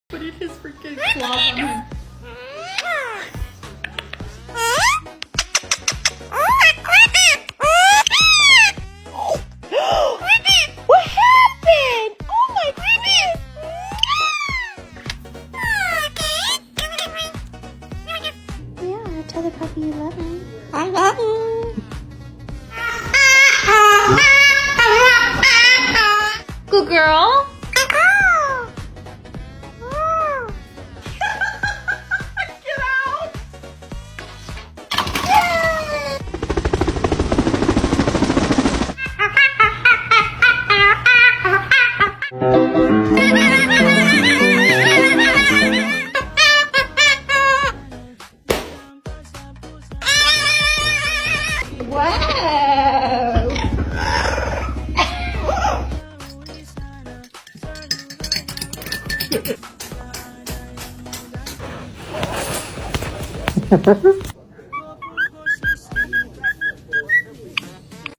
Putting his freaking claws on him. What happened? Oh my goodness! Yeah, tell the puppy you love him. I love him. Good girl. Get out! Wow.